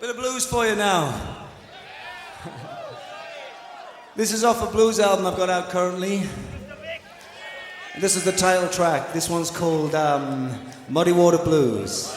Bit of blues for you now. This is off a blues album I've got out currently. This is the title track. This one's called Muddy Water Blues.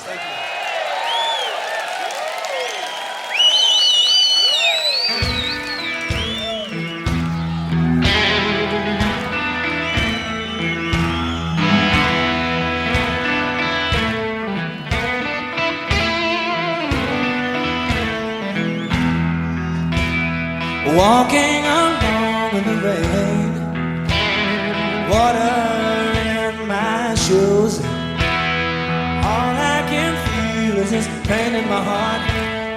Walking along in the rain, water in my shoes. All I can feel is this pain in my heart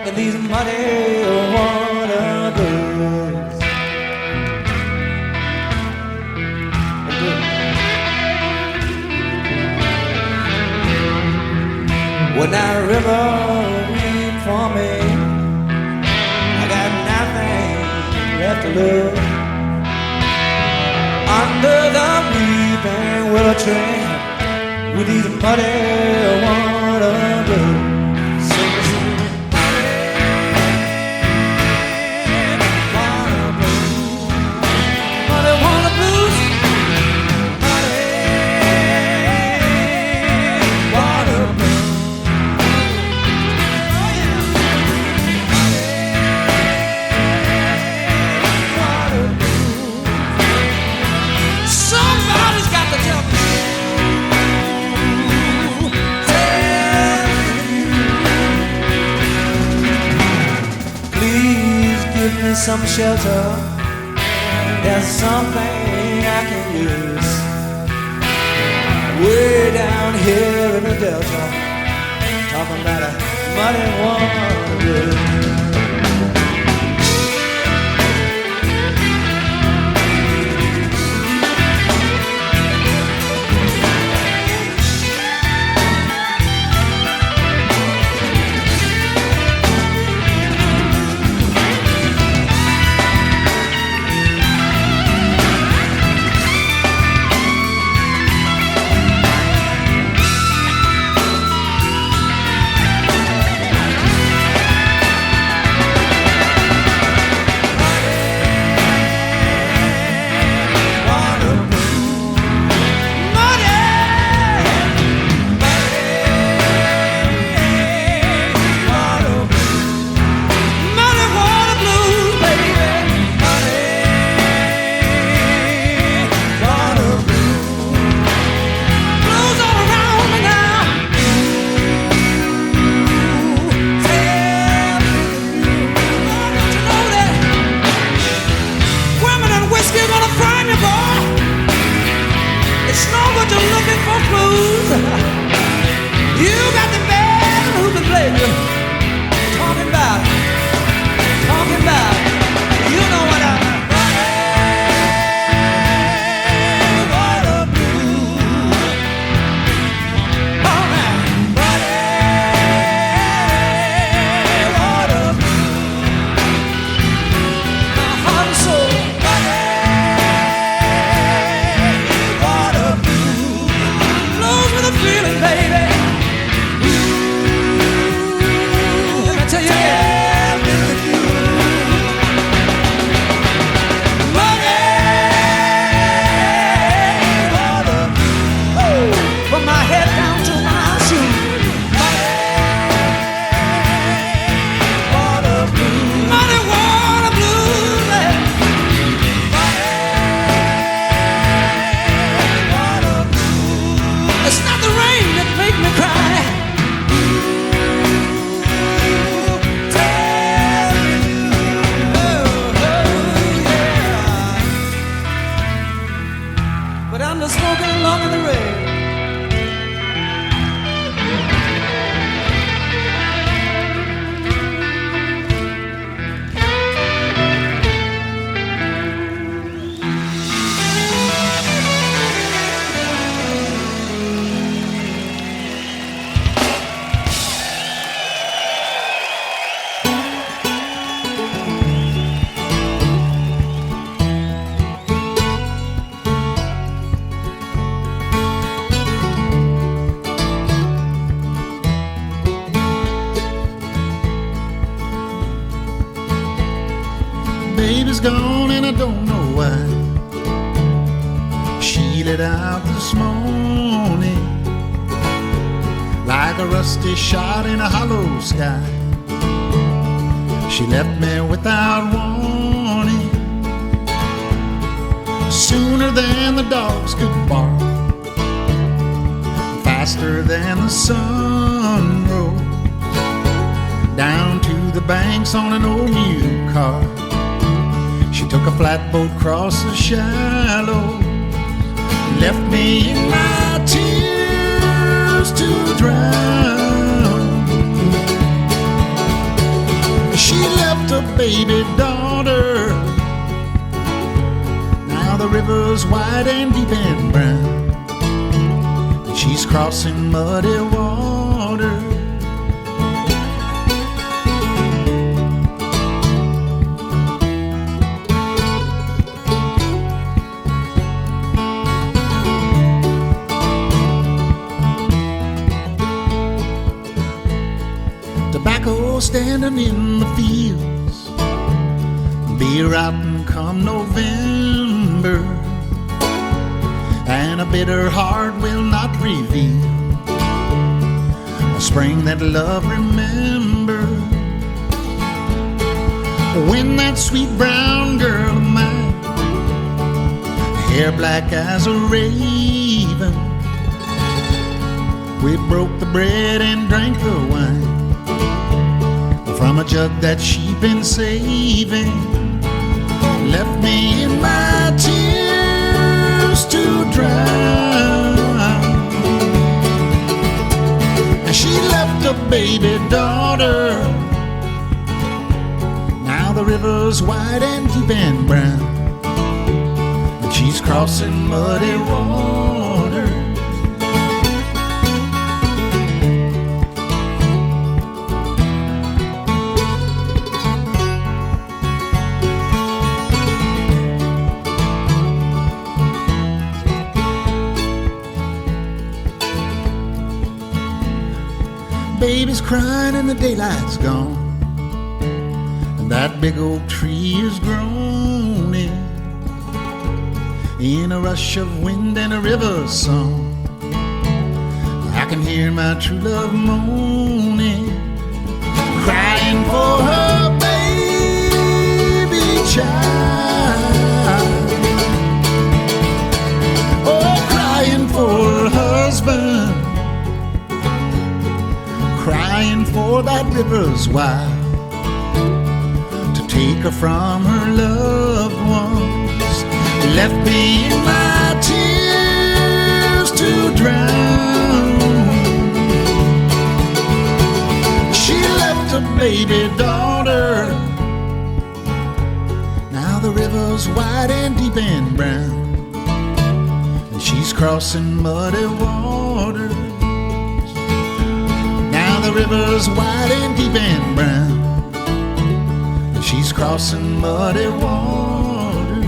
and these muddy water blues. When that river weep for me, I got nothing left to lose. Under the weeping willow tree with these muddy water blues. Sing, sing, muddy water blues. Muddy water blues. Muddy water blues. Oh yeah. Somebody's got to tell me. Please give me some shelter. There's something I can use. Way down here in the Delta, talking about a muddy water blues. Baby's gone and I don't know why. She lit out this morning like a rusty shot in a hollow sky. She left me without warning, sooner than the dogs could bark, faster than the sun rose down to the banks on an old mule car. She took a flatboat across the shallows, left me in my tears to drown. She left a baby daughter. Now the river's wide and deep and brown, and she's crossing muddy water. Tobacco standing in the fields, beer out and come November, and a bitter heart will not reveal a spring that love remember. When that sweet brown girl of mine, hair black as a raven, we broke the bread and drank the wine from a jug that she'd been saving, left me in my tears to drown. And she left a baby daughter. Now the river's wide and deep and brown, and she's crossing muddy water. Baby's crying and the daylight's gone, and that big oak tree is groaning in a rush of wind and a river song. I can hear my true love moaning, crying for her baby child. Oh, crying for her husband, crying for that river's wild to take her from her loved ones, left me in my tears to drown. She left a baby daughter. Now the river's wide and deep and brown, and she's crossing muddy water. The river's wide and deep and brown, and she's crossing muddy water.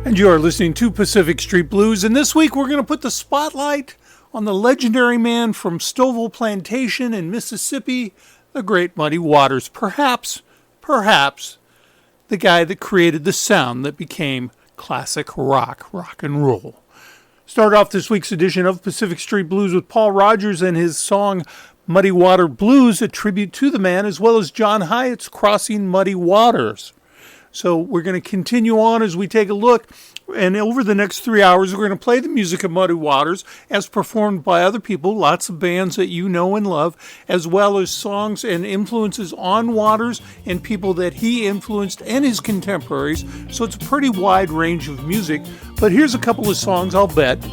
And you are listening to Pacific Street Blues, and this week we're going to put the spotlight on the legendary man from Stovall Plantation in Mississippi, the great Muddy Waters. Perhaps the guy that created the sound that became classic rock and roll. Start off this week's edition of Pacific Street Blues with Paul Rodgers and his song Muddy Water Blues, a tribute to the man, as well as John Hiatt's Crossing Muddy Waters. So we're going to continue on as we take a look, and over the next 3 hours we're going to play the music of Muddy Waters as performed by other people, lots of bands that you know and love, as well as songs and influences on Waters and people that he influenced and his contemporaries. So it's a pretty wide range of music. But here's a couple of songs I'll bet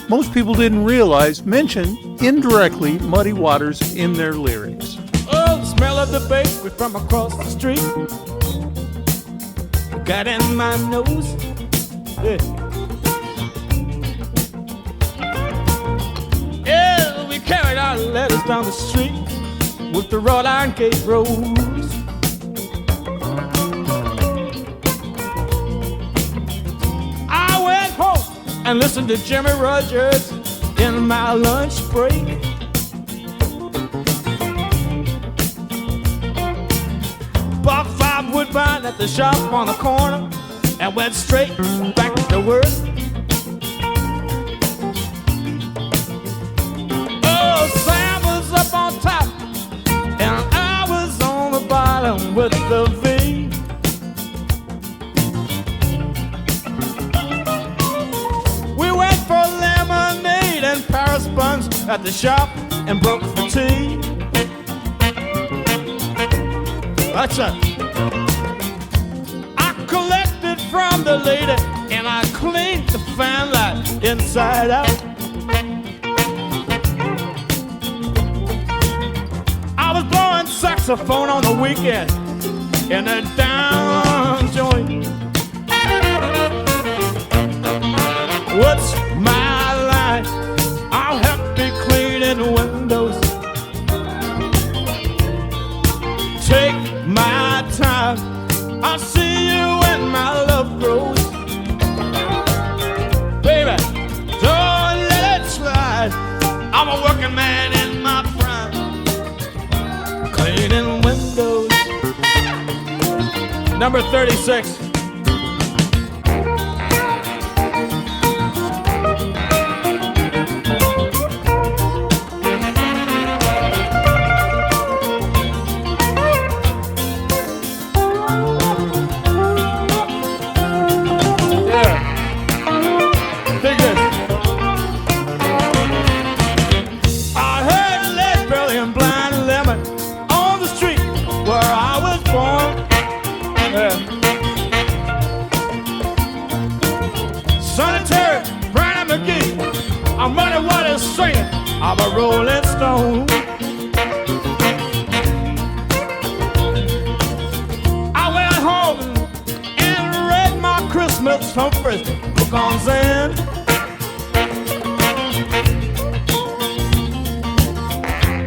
most people didn't realize mention indirectly Muddy Waters in their lyrics. Oh, the smell of the bakery from across the street got in my nose. Yeah. Yeah, we carried our letters down the street with the wrought iron gate rose. I went home and listened to Jimmy Rodgers in my lunch break. bought Woodbine at the shop on the corner and went straight back to work. Oh, Sam was up on top and I was on the bottom with the V. We went for lemonade and Paris buns at the shop and broke for tea. That's it. I collected from the lady and I cleaned the fan light inside out. I was blowing saxophone on the weekend in a down joint. What's my line? I'll help you cleaning windows. Take my time, I'll see you when my love grows. Baby, don't let it slide. I'm a working man in my prime, cleaning windows. Number 36. I'm running what is singing. I'm a rolling stone. I went home and read my Christmas Humphreys book on Zen.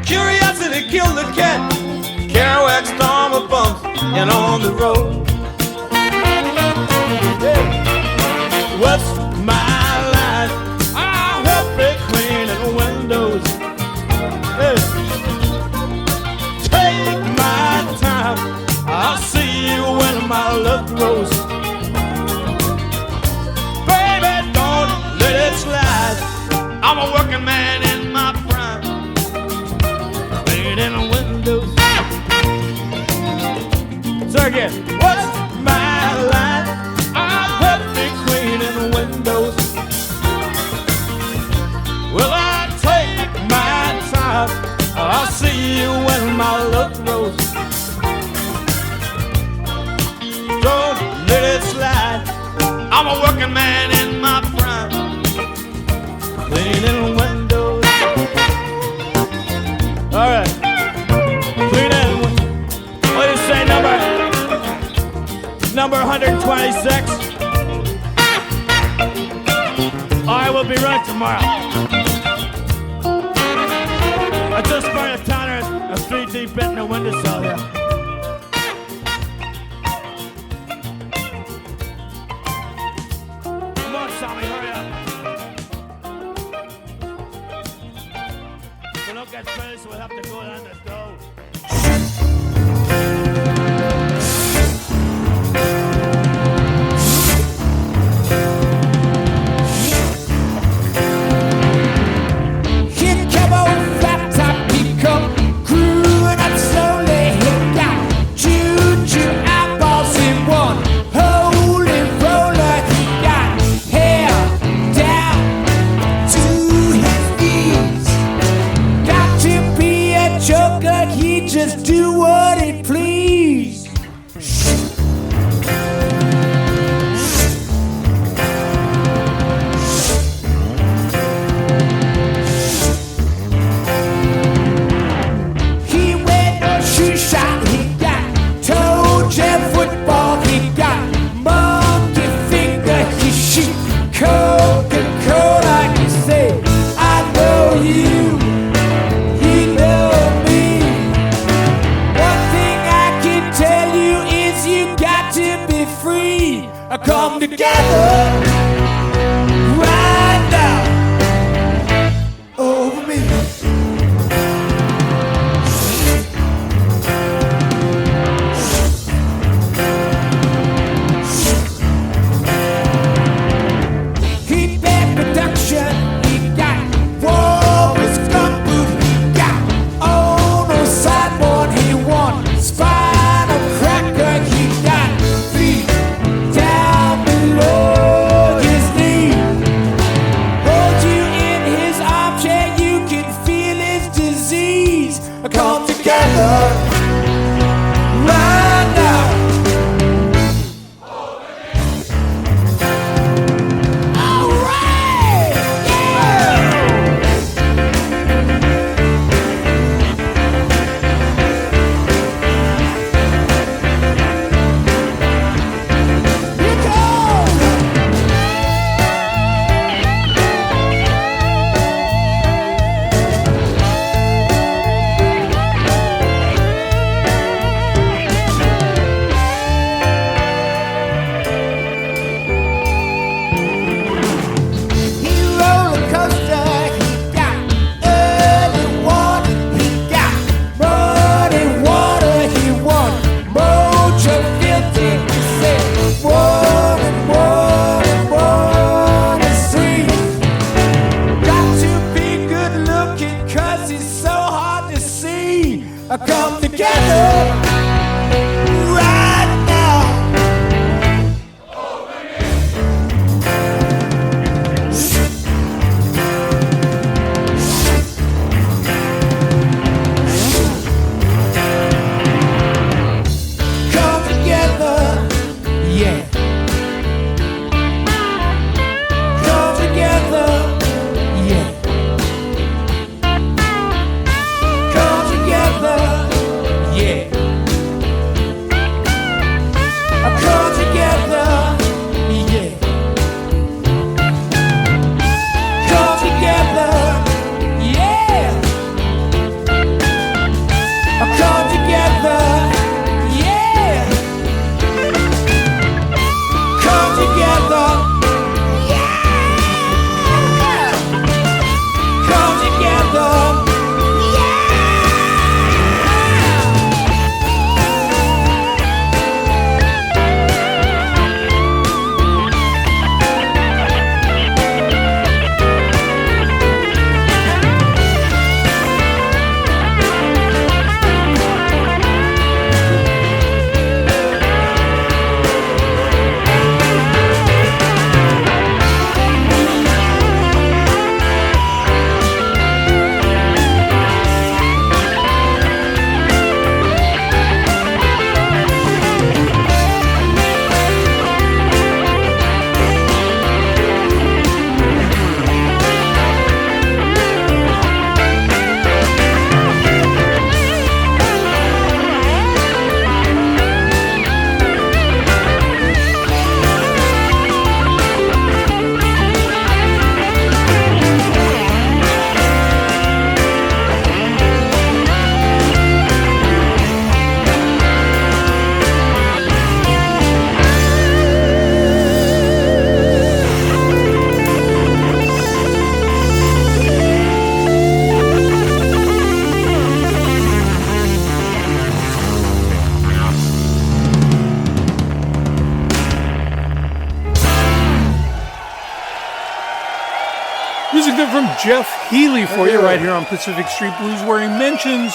Curiosity killed the cat. Kerouac storm of bumps and on the road. Yeah. What's my line? Cleaning windows. Hey. Take my time, I'll see you when my love grows. Baby, don't let it slide. I'm a working man in my prime, cleaning windows. So again, what's my line? I'll help me cleaning windows. Well, I take my time, I'll see you when my love grows. Don't let it slide, I'm a working man in my prime, cleaning windows. All right, cleaning windows. What do you say, number 126? I will be right tomorrow. I just burned a toner and 3 deep in the windowsill here. Come on, Sammy, hurry up. If we don't get finished, we'll have to go down the stove. Joker, he together right now. Come together, yeah. Come together, yeah. Come together, yeah. Come together, yeah. Come together, yeah. Come together, yeah. Come together, yeah. Come together, Music there from Jeff Healey for you right here on Pacific Street Blues, where he mentions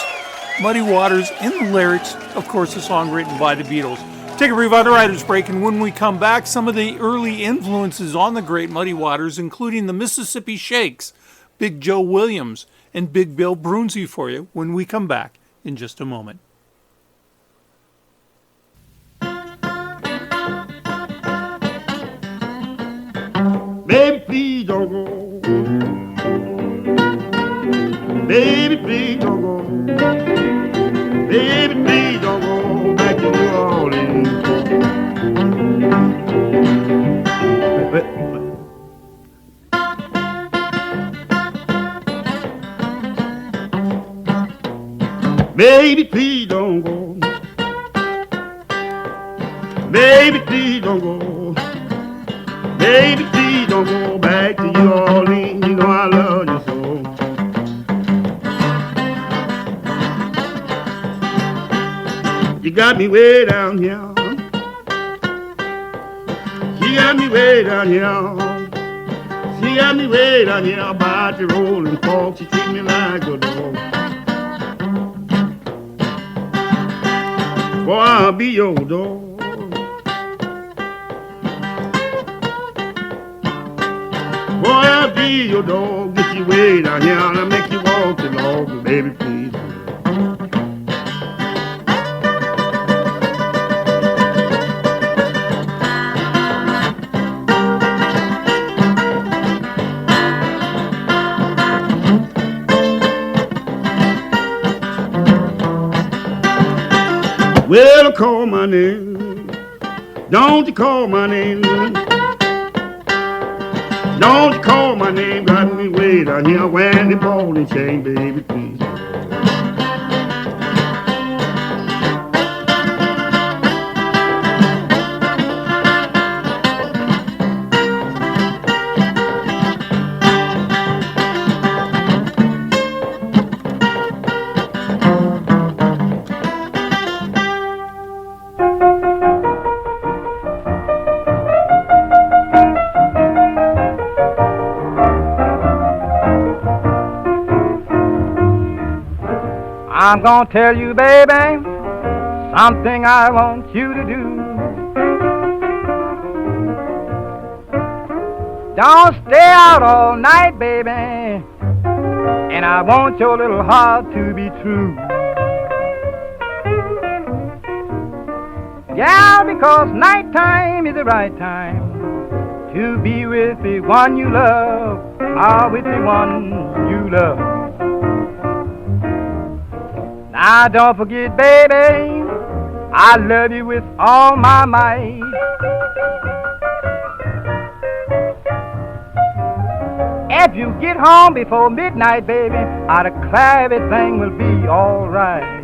Muddy Waters in the lyrics. Of course, a song written by the Beatles. Take a brief writer's break, and when we come back, some of the early influences on the great Muddy Waters, including the Mississippi Shieks, Big Joe Williams, and Big Bill Broonzy for you when we come back in just a moment. Baby, please don't go. Baby, please don't go. Baby, please don't go back to New Orleans. Baby, please don't go. Baby, please don't go. Baby, please don't go back to New Orleans. You know I love you so. You got me way down here. She got me way down here. She got me way down here about the rolling fork. She treat me like a dog. Boy, I'll be your dog. Boy, I'll be your dog. Get you way down here and I'll make you walk the log. Baby, please. Well, call my name. Don't you call my name. Don't you call my name. Got me way down here wearing the ball and chain, baby, please. I'm gonna tell you, baby, something I want you to do. Don't stay out all night, baby, and I want your little heart to be true. Yeah, because nighttime is the right time to be with the one you love, or with the one you love. Now don't forget, baby, I love you with all my might. If you get home before midnight, baby, I declare everything will be all right.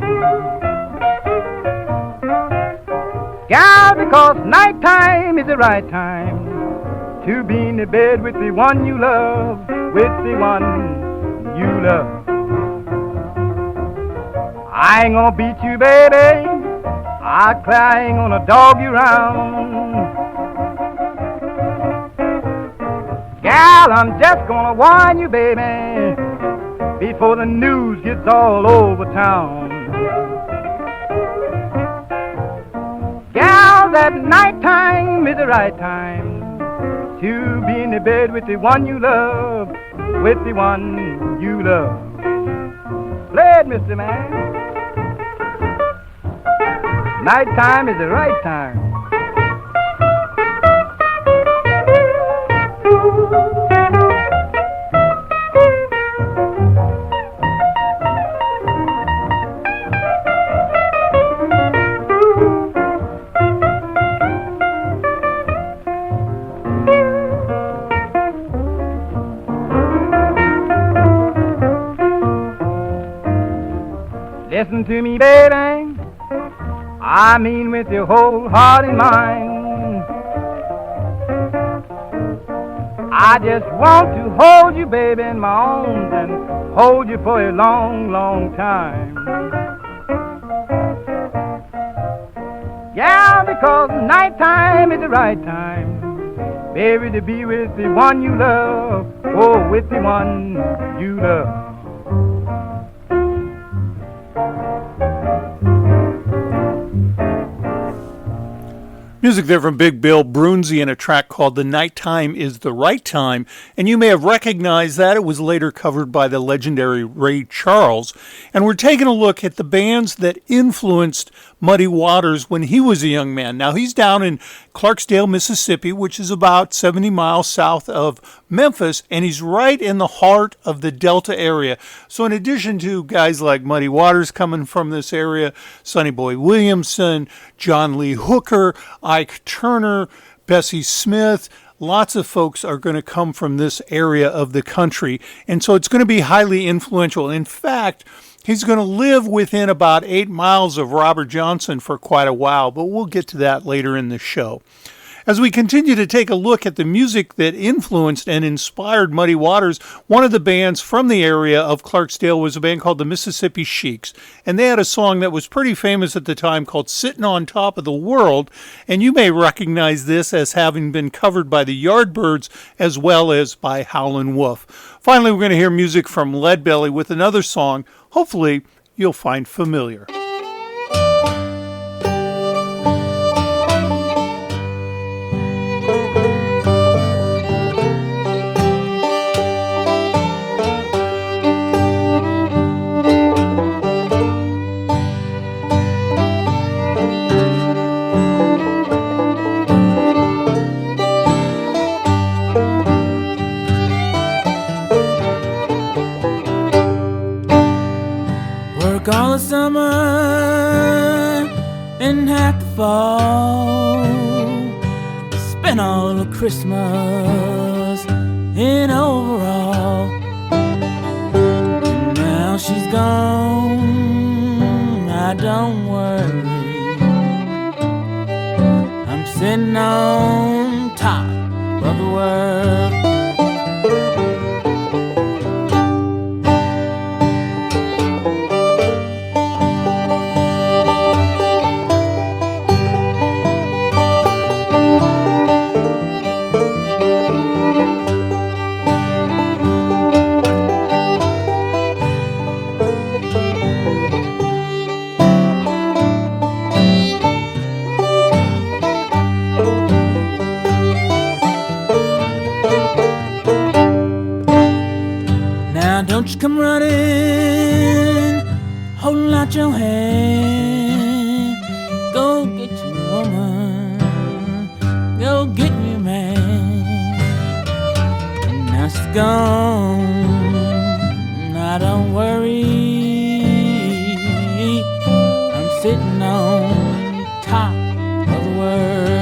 Yeah, because nighttime is the right time to be in the bed with the one you love, with the one you love. I ain't gonna beat you, baby, I declare I ain't gonna dog you round. Gal, I'm just gonna warn you, baby, before the news gets all over town. Gal, that nighttime is the right time to be in the bed with the one you love, with the one you love. Play it, Mr. Man. Nighttime is the right time. Listen to me, baby, I mean with your whole heart and mind. I just want to hold you, baby, in my arms and hold you for a long, long time. Yeah, because nighttime is the right time, baby, to be with the one you love, oh, with the one you love. Music there from Big Bill Broonzy in a track called The Nighttime is the Right Time, and you may have recognized that. It was later covered by the legendary Ray Charles. And we're taking a look at the bands that influenced Muddy Waters when he was a young man. Now, he's down in Clarksdale, Mississippi, which is about 70 miles south of Memphis, and he's right in the heart of the Delta area. So in addition to guys like Muddy Waters coming from this area, Sonny Boy Williamson, John Lee Hooker, Ike Turner, Bessie Smith, lots of folks are going to come from this area of the country. And so it's going to be highly influential. In fact, he's going to live within about 8 miles of Robert Johnson for quite a while, but we'll get to that later in the show. As we continue to take a look at the music that influenced and inspired Muddy Waters, one of the bands from the area of Clarksdale was a band called the Mississippi Shieks. And they had a song that was pretty famous at the time called Sittin' on Top of the World. And you may recognize this as having been covered by the Yardbirds as well as by Howlin' Wolf. Finally, we're going to hear music from Leadbelly with another song hopefully you'll find familiar. All the summer and half the fall, spent all the Christmas in overall. And now she's gone, I don't worry, I'm sitting on top of the world. Now don't you come running, holding out your hand. Go get your woman, go get your man. And now she's gone, now don't worry, I'm sitting on top of the world.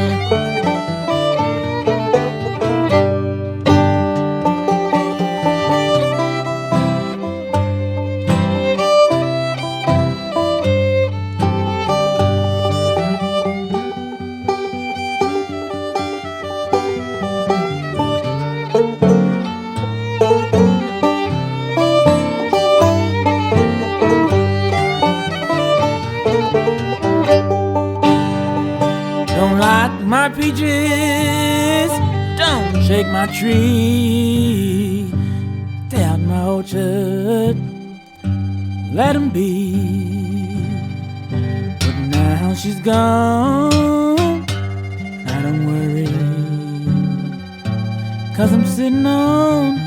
My peaches, don't shake my tree. Stay out in my orchard, let 'em be. But now she's gone, I don't worry, 'cause I'm sitting on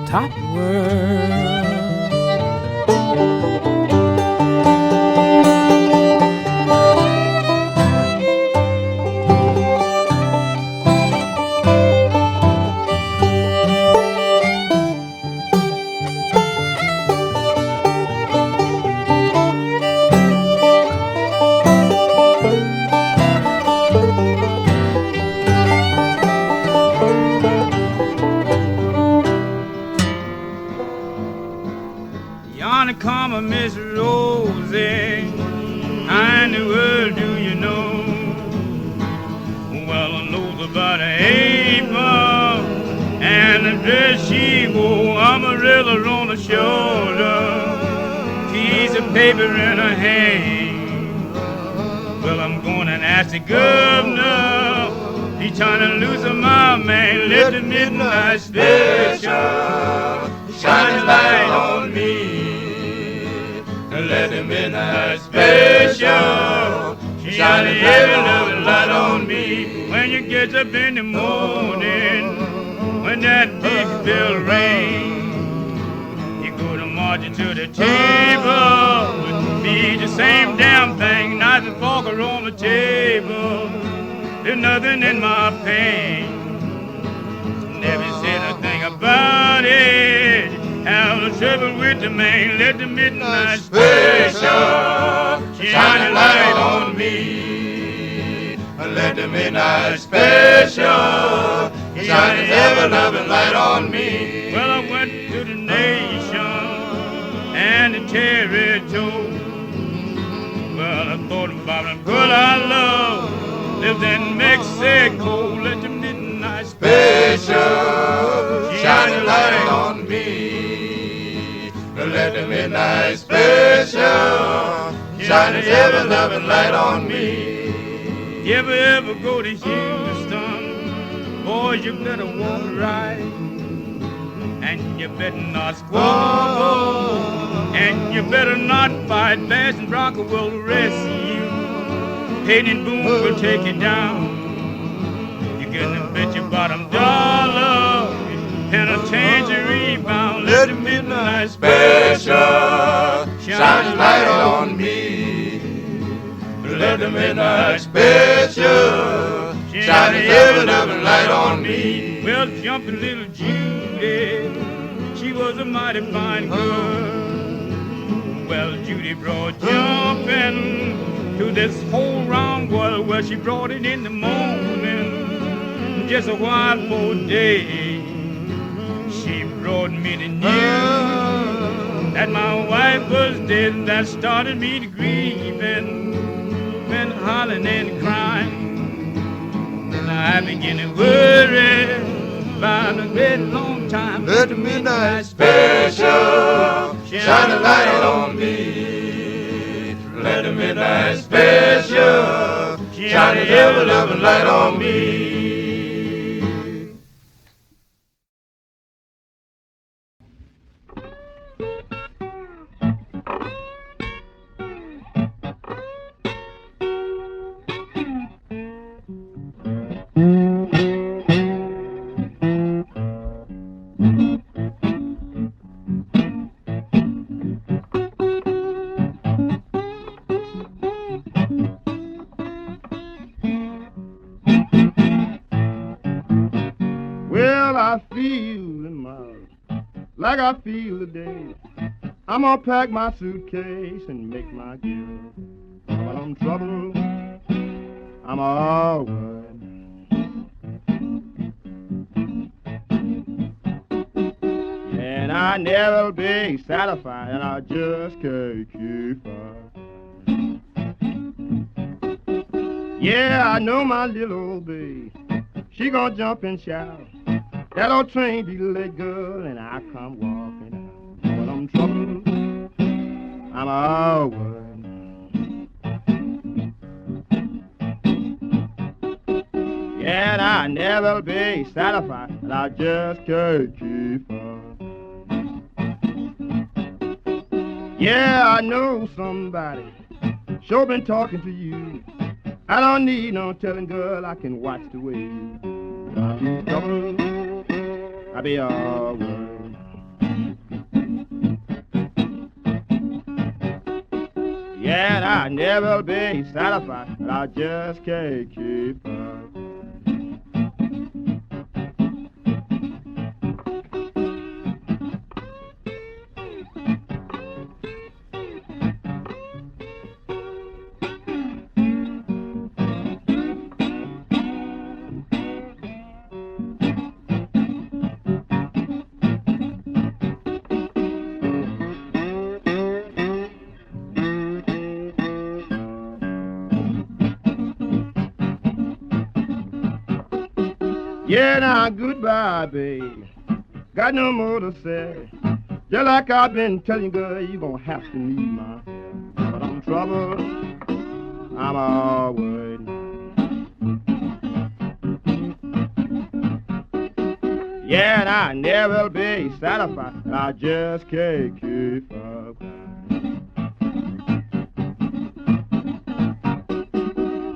top of the world. Miss Rosie, how in the world do you know? Well, I know about April and the dress she wore, umbrella on her shoulder, piece of paper in her hand. Well, I'm going and ask the governor, he's trying to lose my man. Let the midnight special shine a light on me. Let the midnight special shine a heavy loving light on me. When you get up in the morning, when that big bell rings, you go to marching to the table, be the same damn thing, knife and fork are on the table. There's nothing in my pain, never said a thing about it. Have no trouble with the man, let the midnight special shine a light on me. Let the midnight special shine a ever loving light on me. Well, I went to the nation and the territory. Well, I thought about the girl I love lives in Mexico. Let the midnight special shine a light on me. Let the midnight special shine a ever loving light on me. You ever go to Houston, boys, you better walk right, and you better not squabble, and you better not fight. Bass and Bronco will rescue you, Hayden and Boone will take you down. You can bet your bottom dollar and a tangerine bound. Let the midnight special shine a light on me. Let the midnight special shine a ever loving light on me. Well, jumping little Judy, she was a mighty fine girl. Well, Judy brought jumping to this whole round world. Well, she brought it in the morning, just a while for day. She brought me the news that my wife was dead. That started me to grieve and been hollering and crying. And I began to worry about a very long time. Let the midnight special shine a light on me. Let the midnight special shine a ever loving light on me. like I feel today. I'm gonna pack my suitcase and make my give. When I'm troubled, I'm always. And I never be satisfied, and I just can't keep up. Yeah, I know my little old babe. She gonna jump and shout. That old train be late, girl, and I come walking out. When I'm troubled, I'm always. Yeah, and I never be satisfied, and I just can't keep up. Yeah, I know somebody sure been talking to you. I don't need no telling, girl, I can watch the way you do. I'll be troubled, I'll be alright. Yeah, and I never be satisfied, but I just can't keep up. Yeah, now goodbye, babe. Got no more to say. Just like I've been telling you, girl, you gonna have to need my help. But I'm troubled, I'm always. Yeah, and I never be satisfied. I just can't keep up.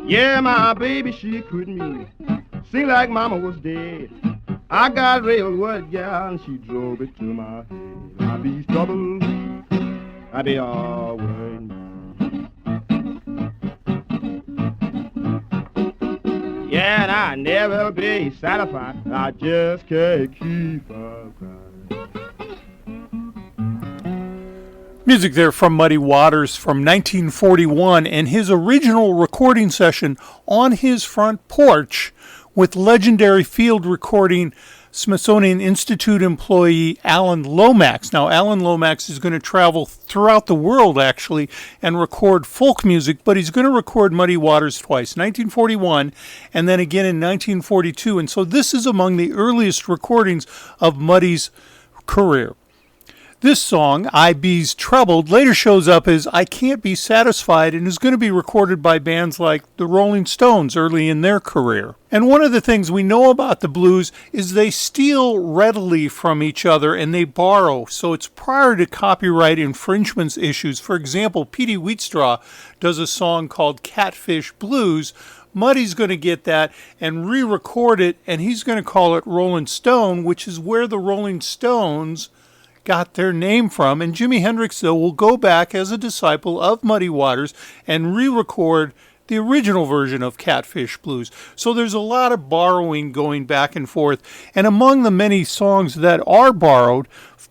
Yeah, my baby, she quit me. Seemed like mama was dead. I got real word, gal, and she drove it to my head. I be troubled, I be always. Yeah, and I never be satisfied. I just can't keep up. Music there from Muddy Waters from 1941 and his original recording session on his front porch with legendary field recording Smithsonian Institute employee Alan Lomax. Now, Alan Lomax is going to travel throughout the world, actually, and record folk music, but he's going to record Muddy Waters twice, 1941 and then again in 1942. And so this is among the earliest recordings of Muddy's career. This song, I Be's Troubled, later shows up as I Can't Be Satisfied and is going to be recorded by bands like the Rolling Stones early in their career. And one of the things we know about the blues is they steal readily from each other and they borrow, so it's prior to copyright infringements issues. For example, Petey Wheatstraw does a song called Catfish Blues. Muddy's going to get that and re-record it, and he's going to call it Rolling Stone, which is where the Rolling Stones got their name from. And Jimi Hendrix, though, will go back as a disciple of Muddy Waters and re-record the original version of Catfish Blues. So there's a lot of borrowing going back and forth. And among the many songs that are borrowed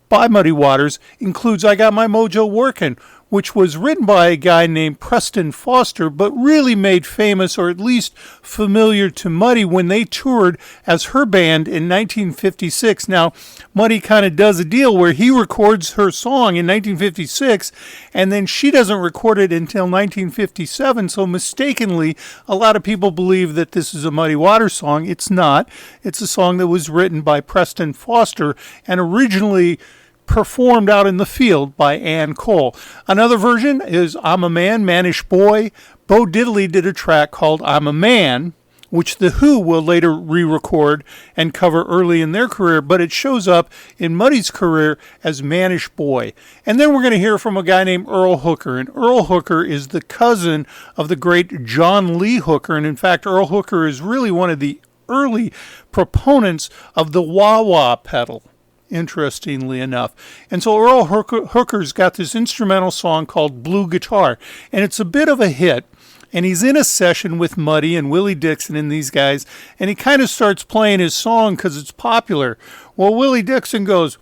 by Muddy Waters includes I Got My Mojo Workin', which was written by a guy named Preston Foster, but really made famous, or at least familiar to Muddy, when they toured as her band in 1956. Now, Muddy kind of does a deal where he records her song in 1956, and then she doesn't record it until 1957, so mistakenly, a lot of people believe that this is a Muddy Waters song. It's not. It's a song that was written by Preston Foster, and originally performed out in the field by Ann Cole. Another version is I'm a Man, Mannish Boy. Bo Diddley did a track called I'm a Man, which The Who will later re-record and cover early in their career, but it shows up in Muddy's career as Mannish Boy. And then we're going to hear from a guy named Earl Hooker, and Earl Hooker is the cousin of the great John Lee Hooker, and in fact, Earl Hooker is really one of the early proponents of the wah-wah pedal, interestingly enough. And so Earl Hooker's got this instrumental song called Blue Guitar, and it's a bit of a hit, and he's in a session with Muddy and Willie Dixon and these guys, and he kind of starts playing his song because it's popular. Well, Willie Dixon goes,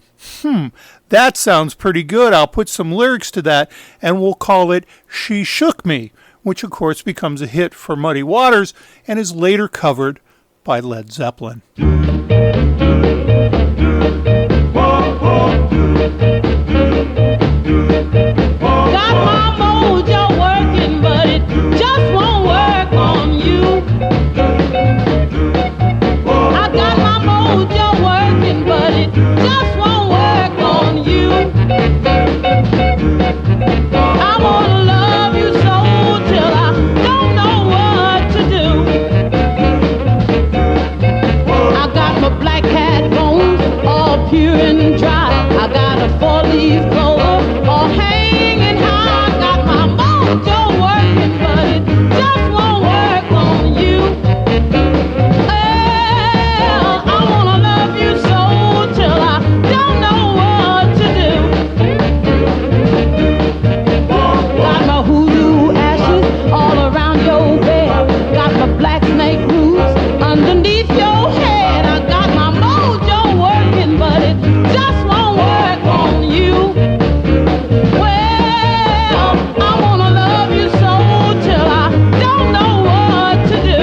That sounds pretty good. I'll put some lyrics to that, and we'll call it She Shook Me, which of course becomes a hit for Muddy Waters and is later covered by Led Zeppelin. Got my mojo working, but it just won't work on you. I got my mojo working, but it just won't work on you. I wanna love you so till I don't know what to do. I got my black cat bones all pure and dry. I got a 4-leaf clover all hanging high. I got my mojo working, but it just won't work on you. Well, I wanna love you so till I don't know what to do. Got my hoodoo ashes all around your bed. Got my black snake roots underneath your head. I got my mojo working, but it just won't work on you. Well, I wanna love you so till I don't know what to do.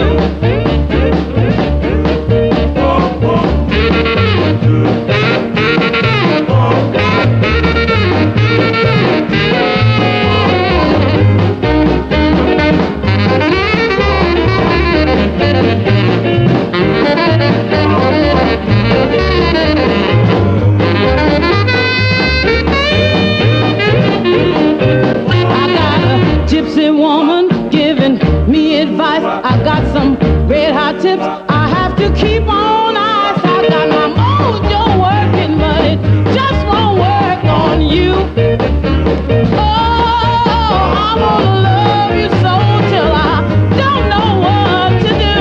I got a gypsy woman giving me advice. I got some red hot tips I have to keep on ice. I got my mojo working, but it just won't work on you. Oh, I wanna love you so till I don't know what to do.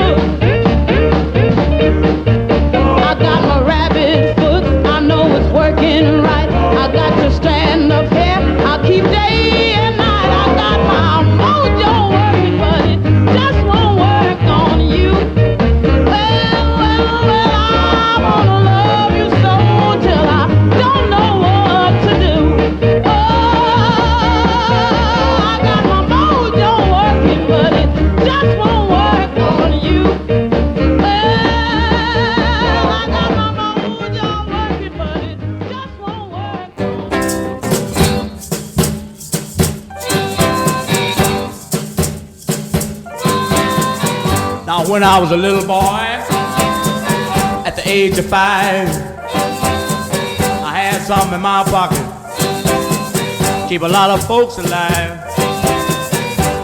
I got my rabbit foot, I know it's working right. I got to stand up here, I keep day and night. I got my mojo working, but it just won't work on you. Well, I wanna love you so till I don't know what to do. Oh, I got my mojo working, but it just won't work on you. Well, I got my mojo working, but it just won't work on you. Now, when I was a little boy, at the age of 5, I had something in my pocket, keep a lot of folks alive.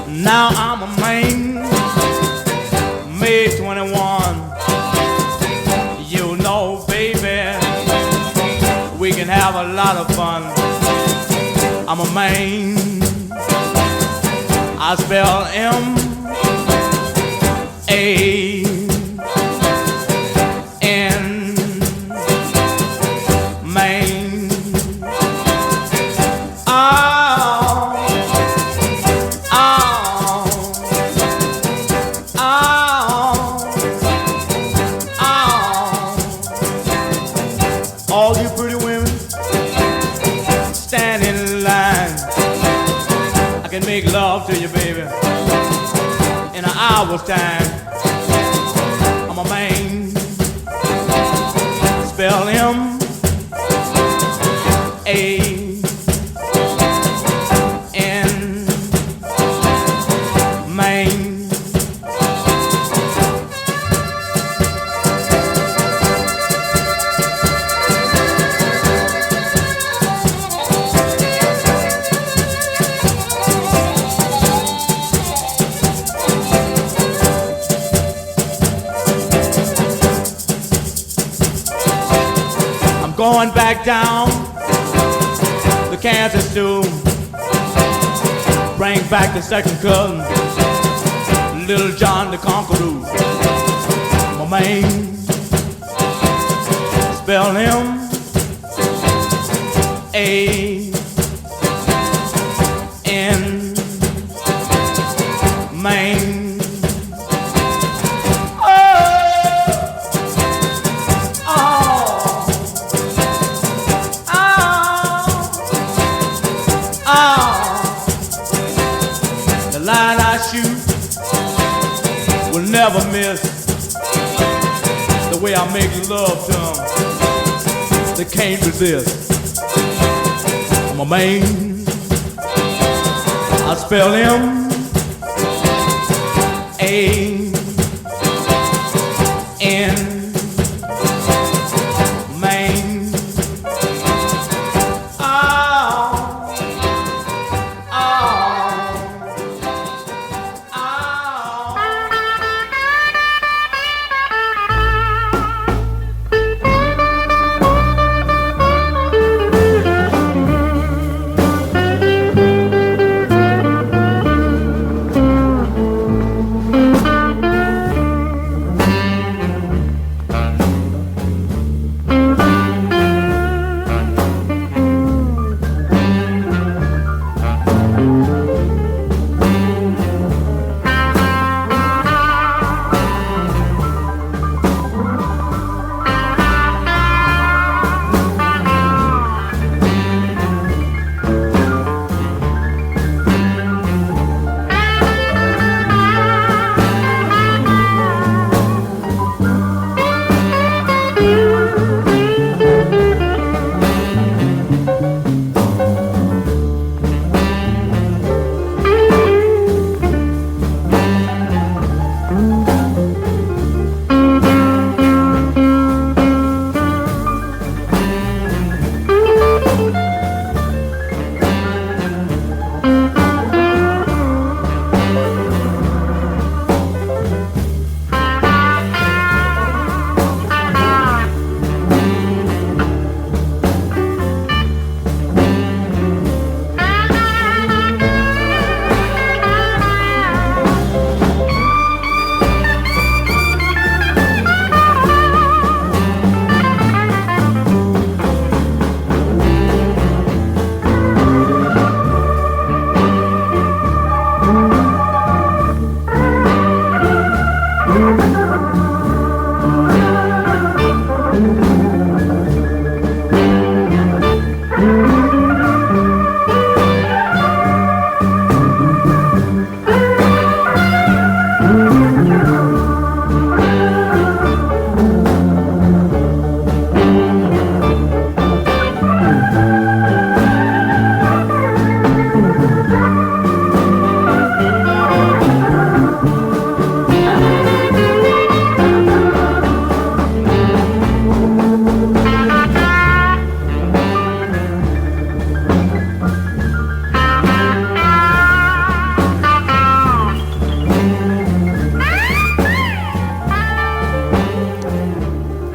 Now I'm a man, May 21. You know, baby, we can have a lot of fun. I'm a man, I spell M-A-N, man. Oh, oh, oh, oh. All you pretty women stand in line. I can make love to you, baby, in an hour's time. I'm a man, spell M-A-N, man. Going back down the Kansas to bring back the second cousin, Little John the Conqueror. My man, spell M-A-N, man. never miss the way I make love to them. They can't resist. I'm a man. I spell M A N.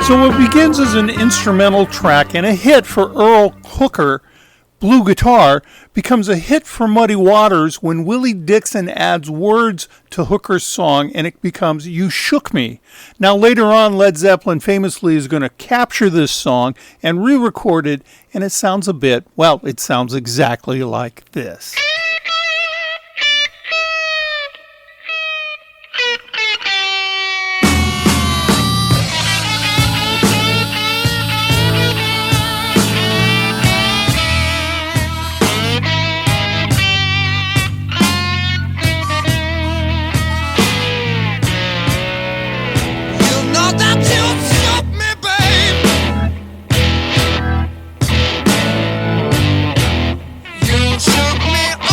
So what begins as an instrumental track and a hit for Earl Hooker, blue guitar, becomes a hit for Muddy Waters when Willie Dixon adds words to Hooker's song and it becomes You Shook Me. Now later on, Led Zeppelin famously is going to capture this song and re-record it, and it sounds a bit, well, it sounds exactly like this. Shook me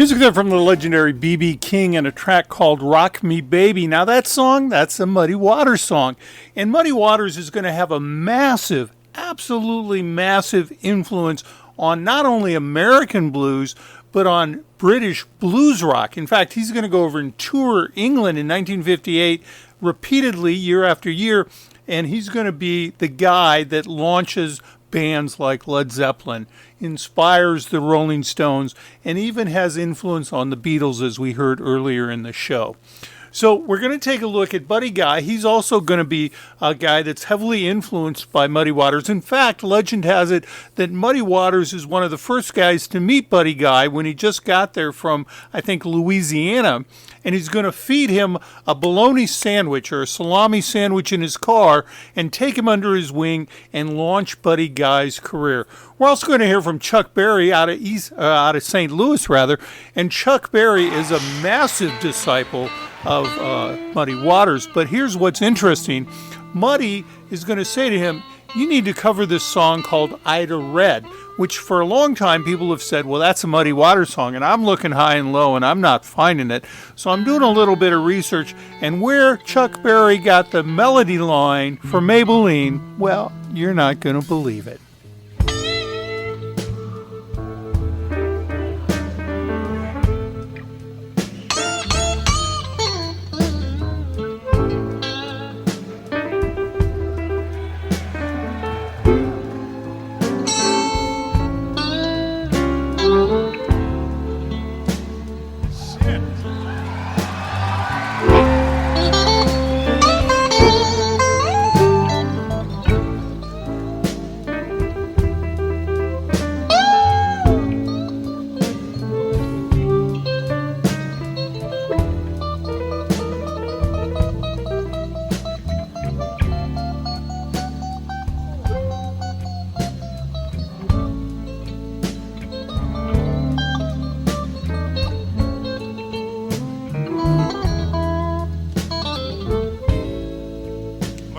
Music there from the legendary B.B. King and a track called Rock Me Baby. Now that song, that's a Muddy Waters song. And Muddy Waters is going to have a massive, absolutely massive influence on not only American blues, but on British blues rock. In fact, he's going to go over and tour England in 1958 repeatedly, year after year, and he's going to be the guy that launches bands like Led Zeppelin, inspires the Rolling Stones, and even has influence on the Beatles, as we heard earlier in the show. So we're going to take a look at Buddy Guy. He's also going to be a guy that's heavily influenced by Muddy Waters. In fact, legend has it that Muddy Waters is one of the first guys to meet Buddy Guy when he just got there from, I think, Louisiana. And he's going to feed him a bologna sandwich or a salami sandwich in his car and take him under his wing and launch Buddy Guy's career. We're also going to hear from Chuck Berry out of St. Louis, rather. And Chuck Berry is a massive disciple of Muddy Waters. But here's what's interesting. Muddy is going to say to him, you need to cover this song called Ida Red, which for a long time people have said, well, that's a Muddy Waters song. And I'm looking high and low and I'm not finding it. So I'm doing a little bit of research. And where Chuck Berry got the melody line for Maybellene, well, you're not going to believe it.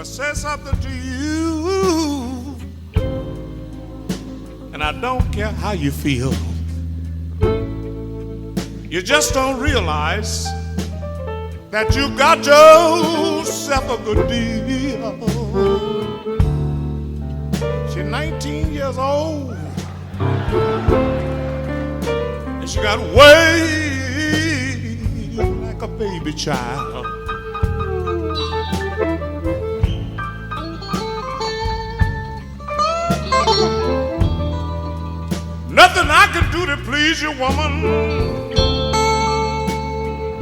Say something to you, and I don't care how you feel. You just don't realize that you got yourself a good deal. She's 19 years old, and she got way like a baby child. Nothing I can do to please you, woman.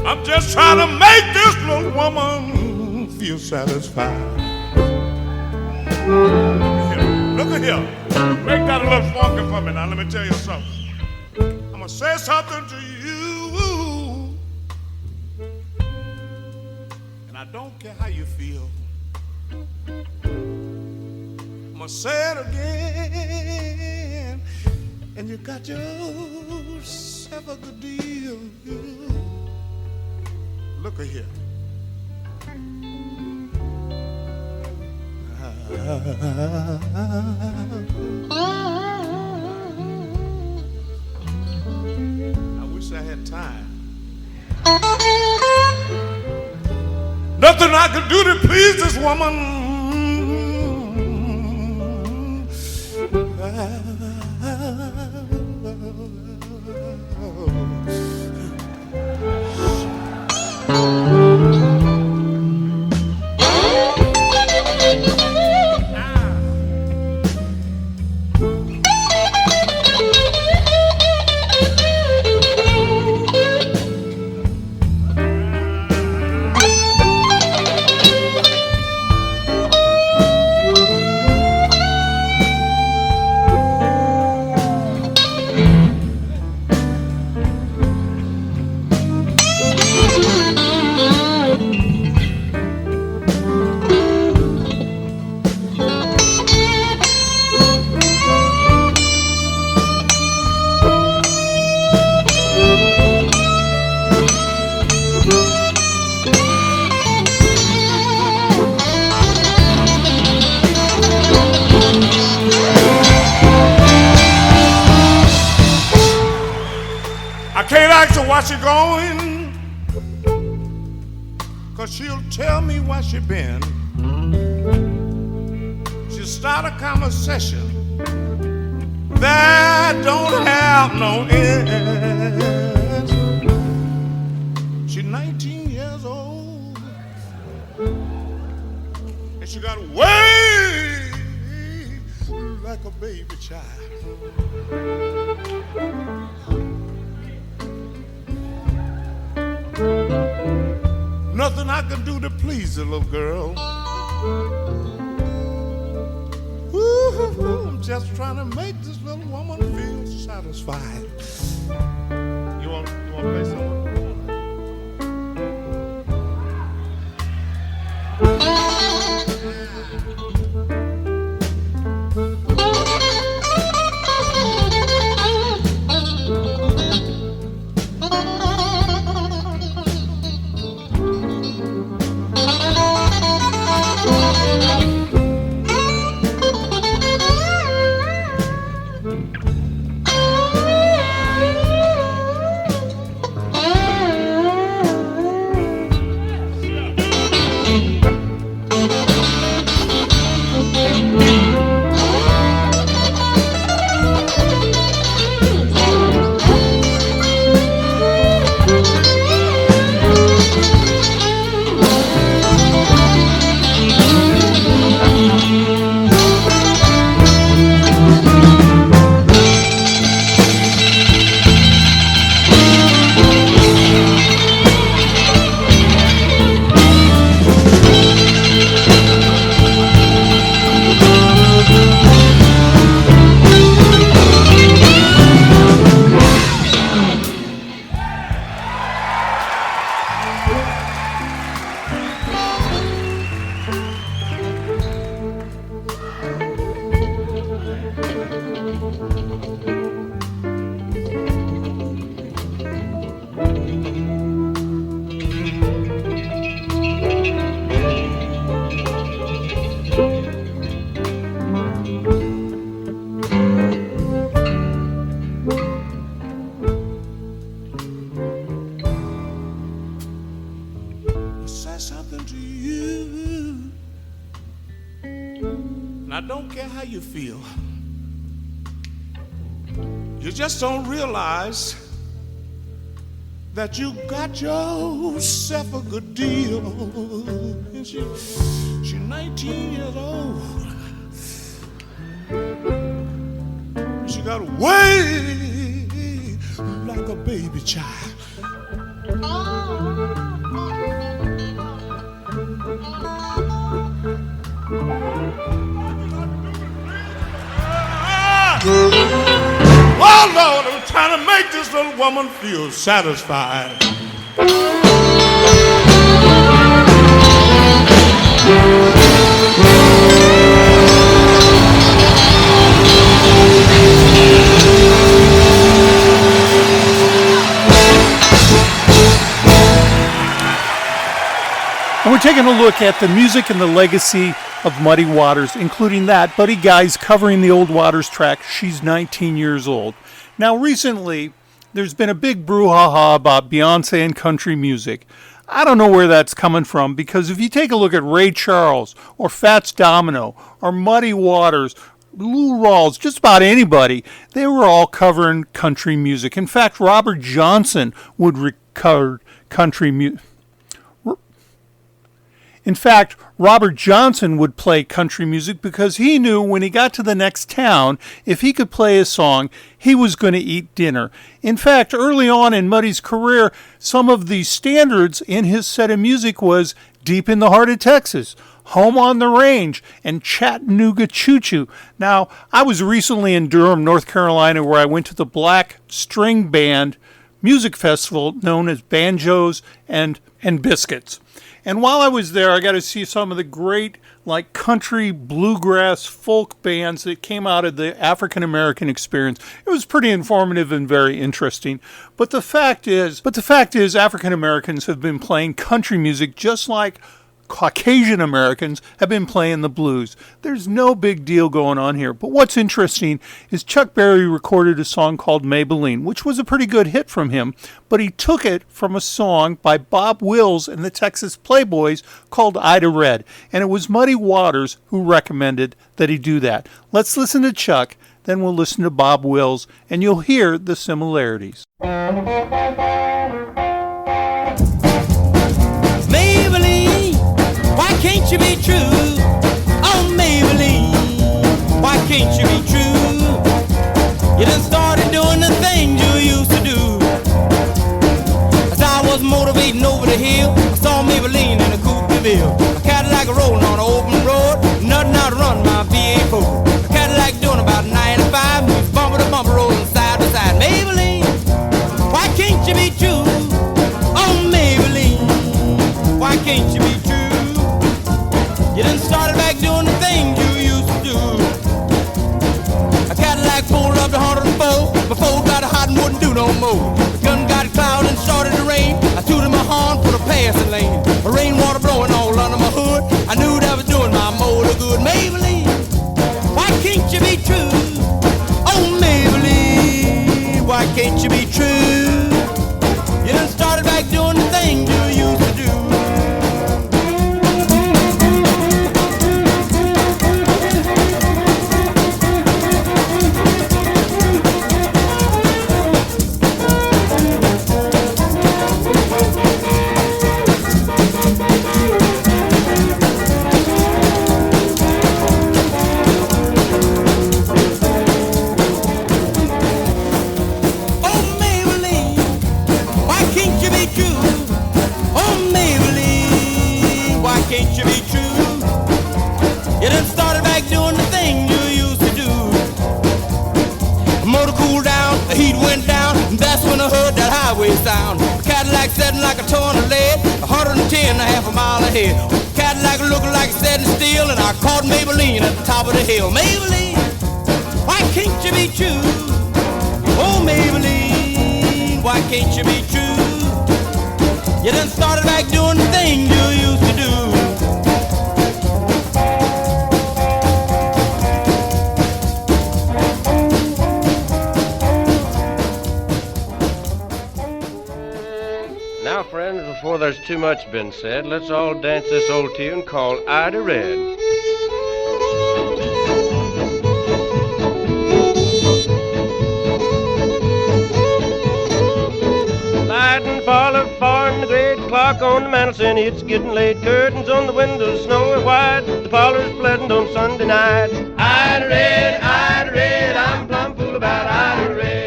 I'm just trying to make this little woman feel satisfied. Look at here. Make that a little funky for me now. Let me tell you something. I'm going to say something to you, and I don't care how you feel. I'm going to say it again. And you got yourself a good deal. Look at here. I wish I had time. Nothing I could do to please this woman. where she going, 'cause she'll tell me where she been. She'll start a conversation that don't have no end. She's 19 years old, and she got way like a baby child. Nothing I can do to please the little girl. Ooh, I'm just trying to make this little woman feel satisfied. You want to play something? You feel. You just don't realize that you got yourself a good deal. And she's 19 years old. She got way like a baby child. Oh Lord, I'm trying to make this little woman feel satisfied. And we're taking a look at the music and the legacy of Muddy Waters, including that Buddy Guy's covering the old Waters track, She's 19 Years Old. Now, recently, there's been a big brouhaha about Beyonce and country music. I don't know where that's coming from, because if you take a look at Ray Charles, or Fats Domino, or Muddy Waters, Lou Rawls, just about anybody, they were all covering country music. In fact, Robert Johnson would record country music. In fact, Robert Johnson would play country music because he knew when he got to the next town, if he could play a song, he was going to eat dinner. In fact, early on in Muddy's career, some of the standards in his set of music was Deep in the Heart of Texas, Home on the Range, and Chattanooga Choo Choo. Now, I was recently in Durham, North Carolina, where I went to the Black String Band music festival known as Banjos and Biscuits. And while I was there, I got to see some of the great, like, country, bluegrass, folk bands that came out of the African American experience. It was pretty informative and very interesting. But the fact is, African Americans have been playing country music just like Caucasian Americans have been playing the blues. There's no big deal going on here. But what's interesting is Chuck Berry recorded a song called Maybellene, which was a pretty good hit from him, but he took it from a song by Bob Wills and the Texas Playboys called Ida Red, and it was Muddy Waters who recommended that he do that. Let's listen to Chuck, then we'll listen to Bob Wills, and you'll hear the similarities. Maybellene, why can't you be true? Oh, Maybellene, why can't you be true? You done started doing the things you used to do. As I was motivating over the hill, I saw Maybellene in a coupe de ville. A Cadillac rolling on an open road, nothing out to run my V8 A Cadillac doing about 95, moves bumper to bumper, rolling side to side. Maybellene, why can't you be true? Oh, Maybellene, why can't you be true? You done started back doing the things you used to do. A Cadillac pulled up to 104, before got hot and wouldn't do no more. The gun got cloud and started to rain. I tooted my horn for the passing lane. The rainwater blowing all under my hood. I knew that was doing my motor good. Maybellene, why can't you be true? Oh, Maybellene, why can't you be true? You done started back doing the things you used to do. Sound. Cadillac setting like a ton of lead, 110 a half a mile ahead. Cadillac looking like it's setting still, and I caught Maybellene at the top of the hill. Maybellene, why can't you be true? Oh, Maybellene, why can't you be true? You done started back doing the thing you used to do. Now, friends, before there's too much been said, let's all dance this old tune called Ida Red. Lighting parlor, far in the great clock on the mantelson, it's getting late. Curtains on the windows, snowy white. The parlor's pleasant on Sunday night. Ida Red, I'm plumb fool about Ida Red.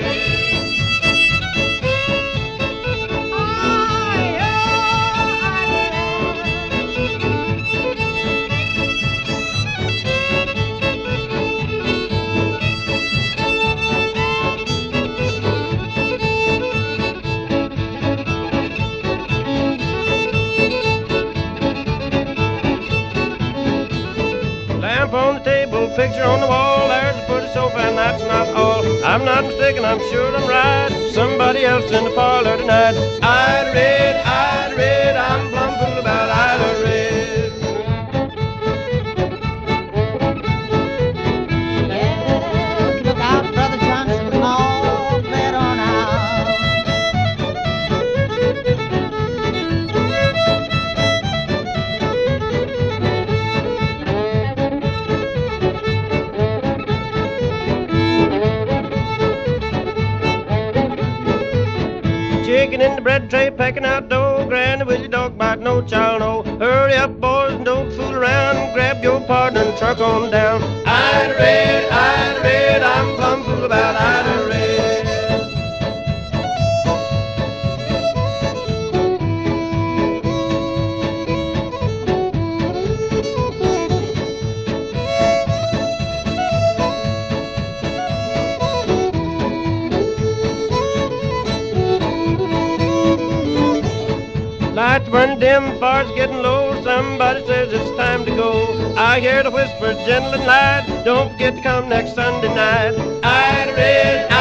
On the table, picture on the wall, there's a pretty sofa, and that's not all. I'm not mistaken, I'm sure I'm right. Somebody else in the parlor tonight. Ida Red, I'm plumb fool about Ida Red. Yes, look out, Brother Johnson, all bet on out. Chicken in the bread tray, packing out dough. Granny with your dog bite, no child, no. Hurry up, boys, and don't fool around. Grab your partner and truck on down. Ida Red, I'm plumb fool about Ida Red. Lights burning dim, fire's getting low. Somebody says it's time to go. I hear the whisper, gentle and light. Don't forget to come next Sunday night. Ida Red,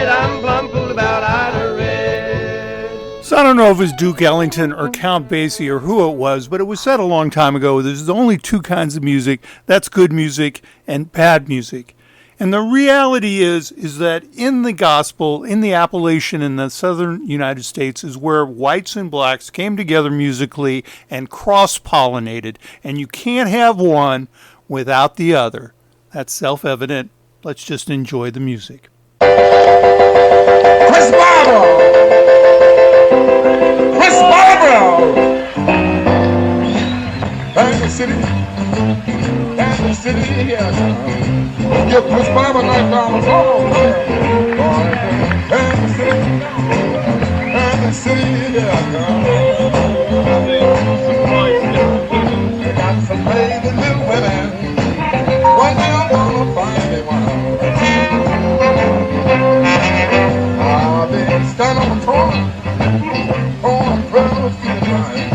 I'm plumb fool about Ida Red. So I don't know if it was Duke Ellington or Count Basie or who it was, but it was said a long time ago, there's only two kinds of music. That's good music and bad music. And the reality is that in the gospel, in the Appalachian in the southern United States is where whites and blacks came together musically and cross-pollinated. And you can't have one without the other. That's self-evident. Let's just enjoy the music. Chris Bible! Chris Bible! Kansas City, Kansas City, yes. Give Chris Bible $9 all. Kansas City, Kansas City, yes. They got some baby little women. One day I'm gonna find me one. I've been standing on the corner, on 12 feet line.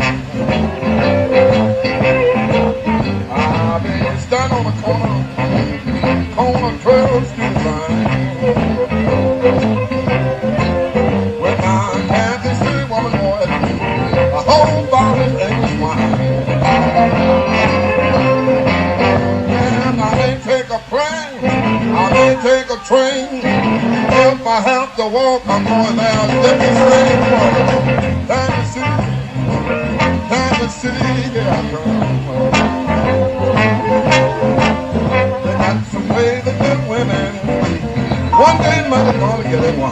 I've been standing on the corner, on 12 feet line. When my Kansas City woman wanted a whole bottle of English wine. And I may take a plane, I may take a train. If I have to walk, I'm going there. Kansas City, Kansas City, yeah, I come. They got some baby good women. One day, mother gonna get it one.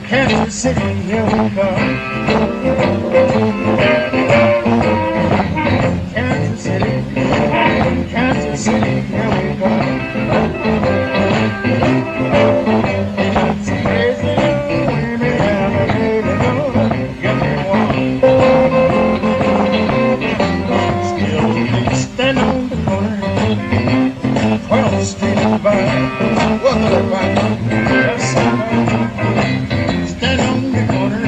Kansas City, here we come. Kansas City, Kansas City, here we come. It's crazy women and a baby gonna get me one. Still they stand on the corner, 12th Street and Vine. What's that about? Yes, stand on the corner,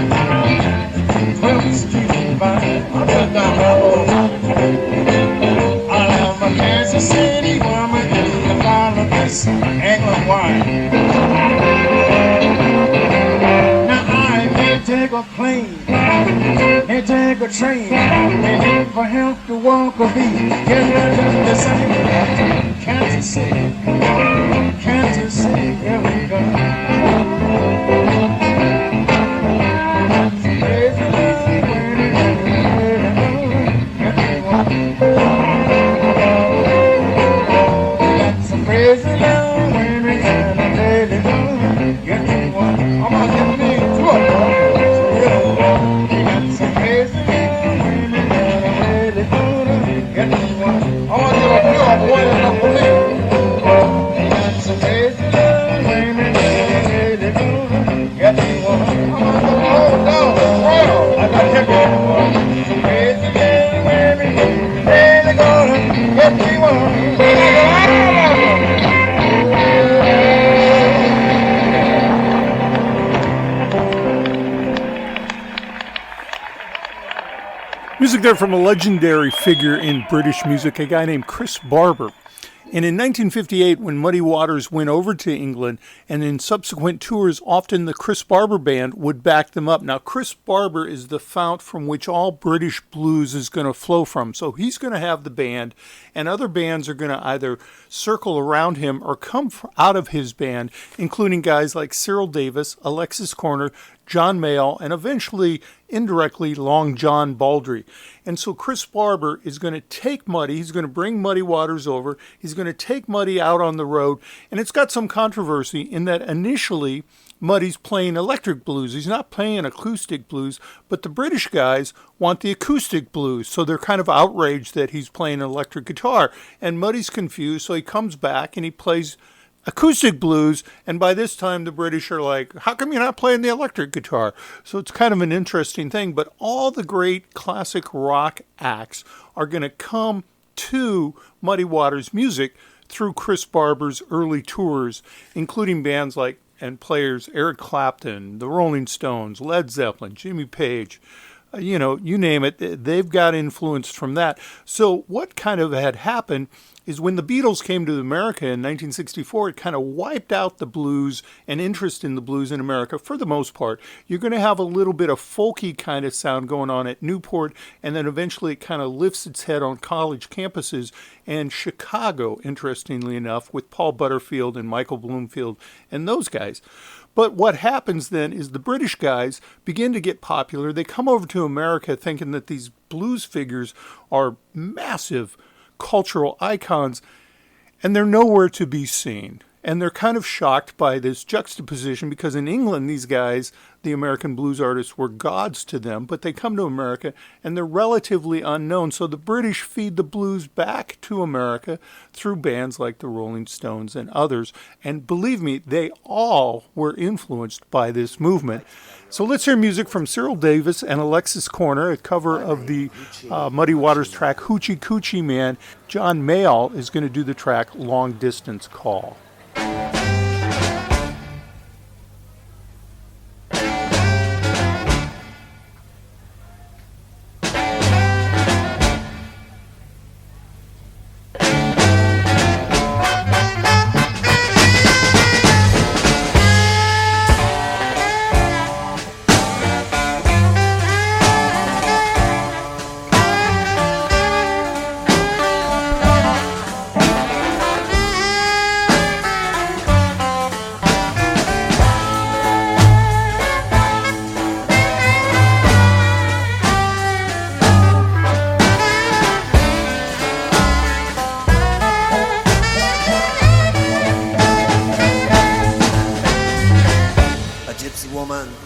12th Street and Vine. I'll put down that road. I'll have my Kansas City woman in the bottle of this England wine. Now I may take a plane, may take a train, may need for help to walk or be. Get ready to sing. Kansas City, Kansas City, here we go. Music there from a legendary figure in British music, a guy named Chris Barber. And in 1958, when Muddy Waters went over to England, and in subsequent tours, often the Chris Barber Band would back them up. Now, Chris Barber is the fount from which all British blues is going to flow from. So he's going to have the band, and other bands are going to either circle around him or come out of his band, including guys like Cyril Davis, Alexis Corner, John Mayall, and eventually, indirectly, Long John Baldry. And so Chris Barber is going to take Muddy, he's going to bring Muddy Waters over, he's going to take Muddy out on the road, and it's got some controversy in that initially Muddy's playing electric blues. He's not playing acoustic blues, but the British guys want the acoustic blues, so they're kind of outraged that he's playing electric guitar. And Muddy's confused, so he comes back and he plays acoustic blues, and by this time the British are like, how come you're not playing the electric guitar? So it's kind of an interesting thing, but all the great classic rock acts are going to come to Muddy Waters music through Chris Barber's early tours, including bands like and players Eric Clapton, the Rolling Stones, Led Zeppelin, Jimmy Page, you name it, they've got influence from that. So what kind of had happened is when the Beatles came to America in 1964, it kind of wiped out the blues and interest in the blues in America for the most part. You're going to have a little bit of folky kind of sound going on at Newport, and then eventually it kind of lifts its head on college campuses. And Chicago, interestingly enough, with Paul Butterfield and Michael Bloomfield and those guys. But what happens then is the British guys begin to get popular. They come over to America thinking that these blues figures are massive cultural icons, and they're nowhere to be seen. And they're kind of shocked by this juxtaposition because in England, these guys, the American blues artists, were gods to them, but they come to America and they're relatively unknown. So the British feed the blues back to America through bands like the Rolling Stones and others. And believe me, they all were influenced by this movement. So let's hear music from Cyril Davis and Alexis Corner, a cover of the Muddy Waters track Hoochie Coochie Man. John Mayall is going to do the track Long Distance Call.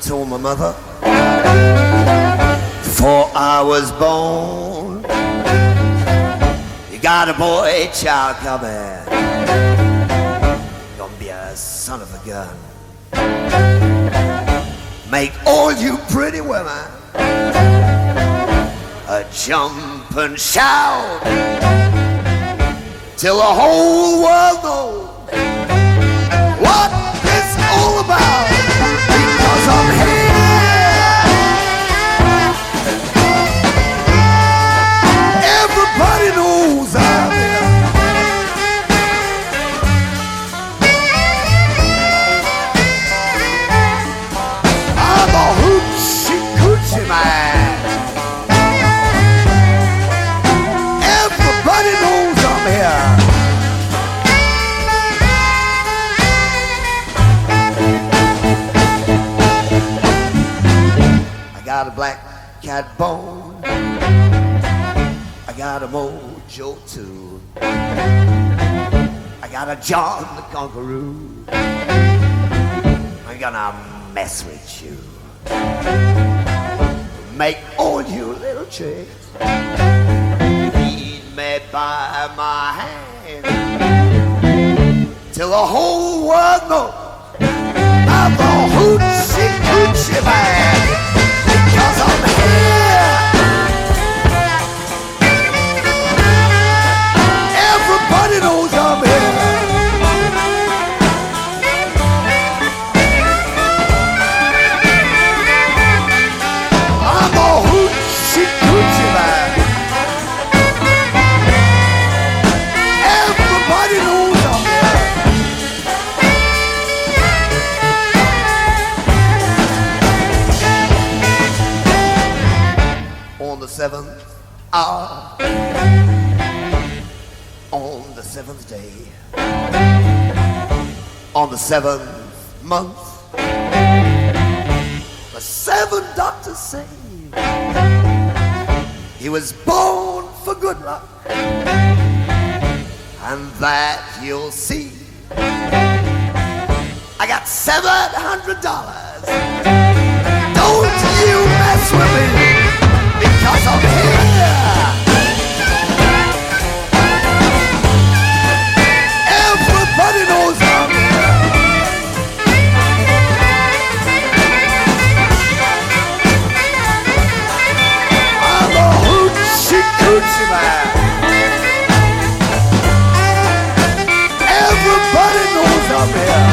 told my mother before I was born, you got a boy child coming, gonna be a son of a gun. Make all you pretty women jump and shout till the whole world knows what it's all about, because I'm here. Everybody knows I'm here. I'm a hoochie coochie man. Everybody knows I'm here. I got a black cat bone, I got a mojo too, I got a John the Conqueror. I'm gonna mess with you, make all you little tricks, lead me by my hand till the whole world knows I'm the hoochie coochie man, because I'm here. Everybody knows I'm here. I'm a hoochie coochie man. Everybody knows I'm here. On the 7th hour, on the 7th day, on the 7th month, the 7 doctors say he was born for good luck, and that you'll see. I got $700. Don't you mess with me, because I'm here. Everybody knows I'm here. I'm a hoochie coochie man. Everybody knows I'm here.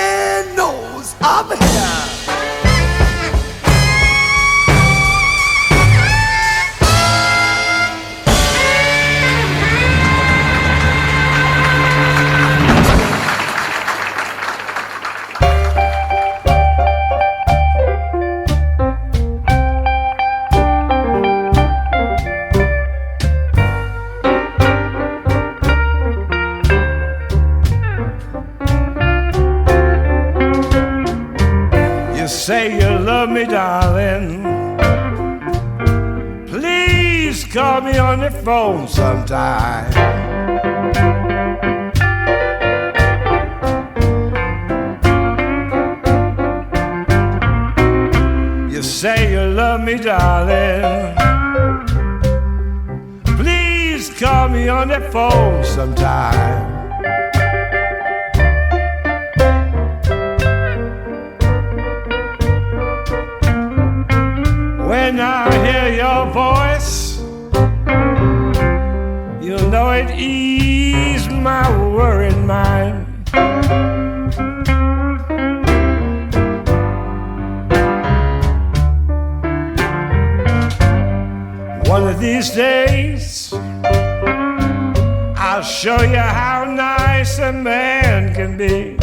Everybody knows I'm here. Say you love me, darling. call me on the phone sometime. You say you love me, darling. Please call me on the phone sometime. When I hear your voice, you'll know it ease my worried mind. One of these days, I'll show you how nice a man can be.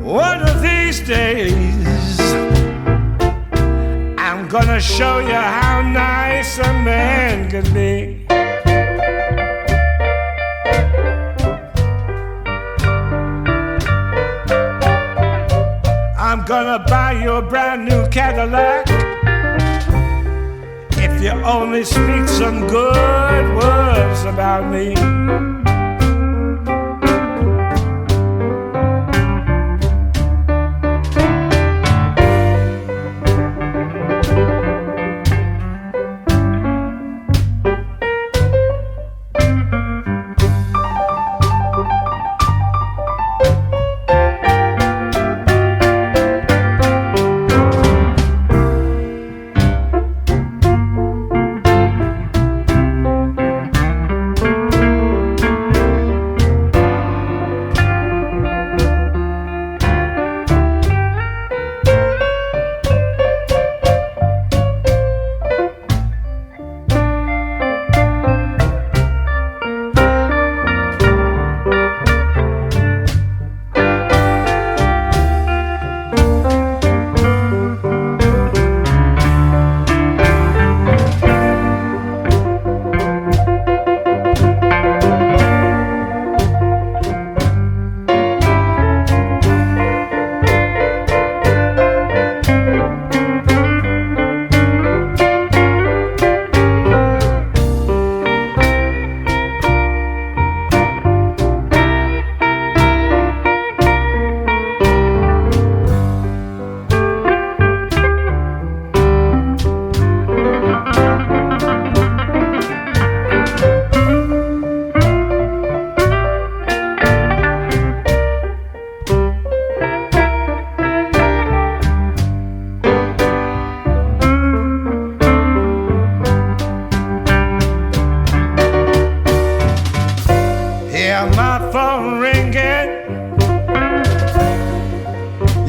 One of these days, I'm gonna show you how nice a man can be. I'm gonna buy you a brand new Cadillac if you only speak some good words about me.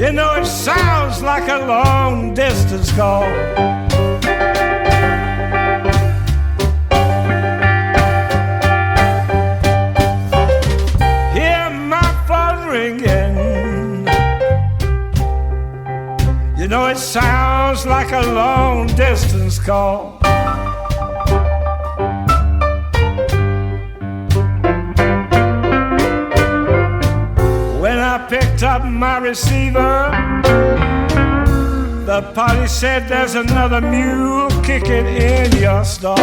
You know it sounds like a long distance call. Hear my phone ringing. You know it sounds like a long distance call. I picked up my receiver. The party said there's another mule kicking in your stall.